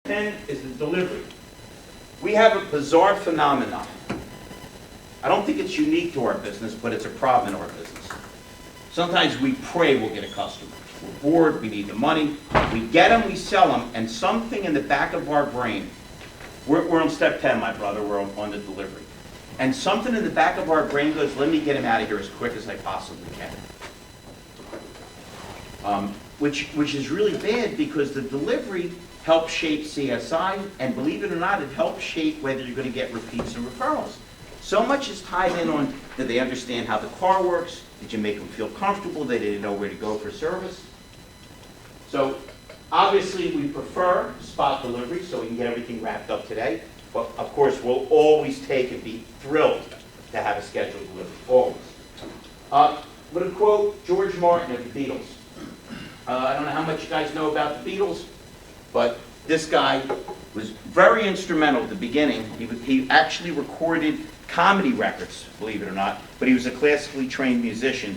10 is the delivery. We have a bizarre phenomenon. I don't think it's unique to our business, but it's a problem in our business. Sometimes we pray we'll get a customer. We're bored, we need the money. We get them, we sell them, and something in the back of our brain, we're on step 10, my brother, we're on the delivery. And something in the back of our brain goes, let me get him out of here as quick as I possibly can. Which is really bad because the delivery helps shape CSI, and believe it or not, it helps shape whether you're going to get repeats and referrals. So much is tied in on, did they understand how the car works? Did you make them feel comfortable? They didn't know where to go for service. So obviously we prefer spot delivery so we can get everything wrapped up today. But of course we'll always take and be thrilled to have a scheduled delivery, always. With a quote, George Martin of the Beatles. I don't know how much you guys know about the Beatles, but this guy was very instrumental at the beginning. He actually recorded comedy records, believe it or not, but he was a classically trained musician.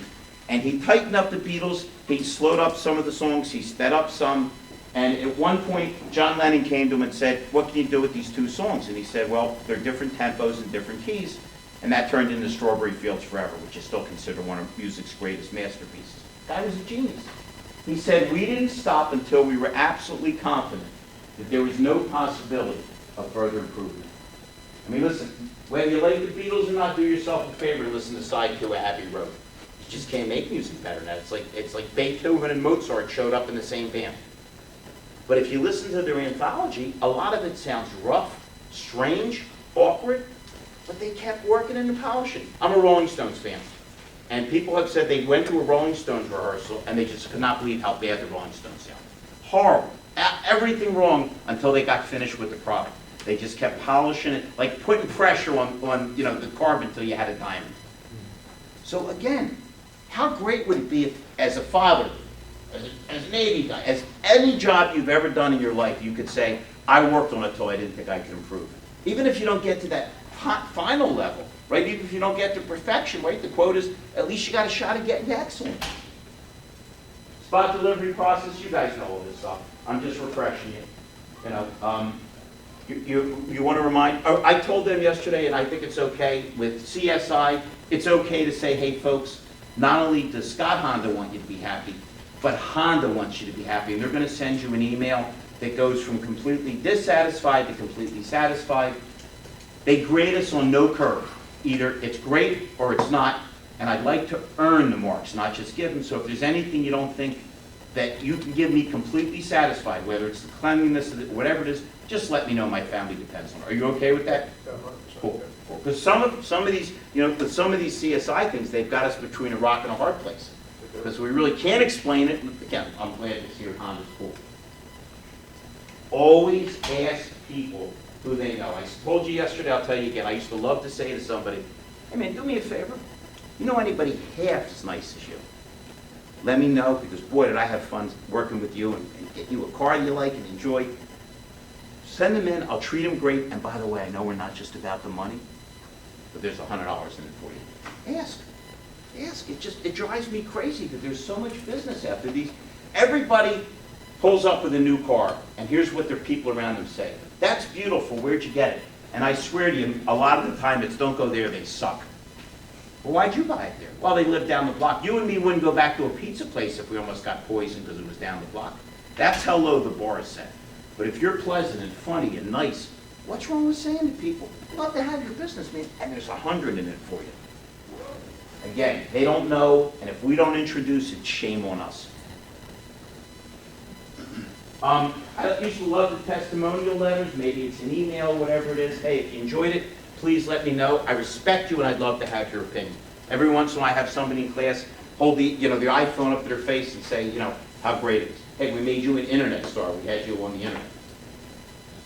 And he tightened up the Beatles, he slowed up some of the songs, he sped up some, and at one point, John Lennon came to him and said, what can you do with these two songs? And he said, well, they're different tempos and different keys, and that turned into Strawberry Fields Forever, which is still considered one of music's greatest masterpieces. The guy was a genius. He said, we didn't stop until we were absolutely confident that there was no possibility of further improvement. I mean, listen, whether you like the Beatles or not, do yourself a favor and listen to side 2 of Abbey Road. You just can't make music better than that. It's like Beethoven and Mozart showed up in the same band. But if you listen to their anthology, a lot of it sounds rough, strange, awkward, but they kept working and polishing. I'm a Rolling Stones fan. And people have said they went to a Rolling Stones rehearsal and they just could not believe how bad the Rolling Stones sounded. Horrible. Everything wrong until they got finished with the product. They just kept polishing it, like putting pressure on the carbon until you had a diamond. So again, how great would it be if, as a father, as a Navy guy, as any job you've ever done in your life, you could say, I worked on it till I didn't think I could improve it. Even if you don't get to that final level, right? Even if you don't get to perfection, right? The quote is, at least you got a shot at getting to excellent. Spot delivery process, you guys know all this stuff. I'm just refreshing you. You want to remind, I told them yesterday, and I think it's okay, with CSI, it's okay to say, hey folks, not only does Scott Honda want you to be happy, but Honda wants you to be happy. And they're going to send you an email that goes from completely dissatisfied to completely satisfied. They grade us on no curve. Either it's great or it's not, and I'd like to earn the marks, not just give them. So if there's anything you don't think that you can give me completely satisfied, whether it's the cleanliness, or whatever it is, just let me know. My family depends on it. Are you okay with that? Cool. Because some of these, with some of these CSI things, they've got us between a rock and a hard place. Because we really can't explain it. Again, I'm glad to hear Honda's cool. Always ask people who they know. I told you yesterday, I'll tell you again, I used to love to say to somebody, hey man, do me a favor. You know anybody half as nice as you? Let me know, because boy, did I have fun working with you and get you a car you like and enjoy. Send them in, I'll treat them great, and by the way, I know we're not just about the money, but there's $100 in it for you. Ask. Ask. It drives me crazy because there's so much business after these. Everybody pulls up with a new car, and here's what their people around them say. That's beautiful, where'd you get it? And I swear to you, a lot of the time it's don't go there, they suck. Well, why'd you buy it there? Well, they live down the block. You and me wouldn't go back to a pizza place if we almost got poisoned because it was down the block. That's how low the bar is set. But if you're pleasant and funny and nice, what's wrong with saying to people, love to have your business, man, and there's 100 in it for you. Again, they don't know, and if we don't introduce it, shame on us. I used to love the testimonial letters. Maybe it's an email, whatever it is. Hey, if you enjoyed it, please let me know. I respect you, and I'd love to have your opinion. Every once in a while, I have somebody in class hold the iPhone up to their face and say, how great it is. Hey, we made you an internet star. We had you on the internet.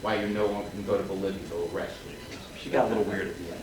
Why you no one can go to Bolivia to arrest you. She got a little weird at the end.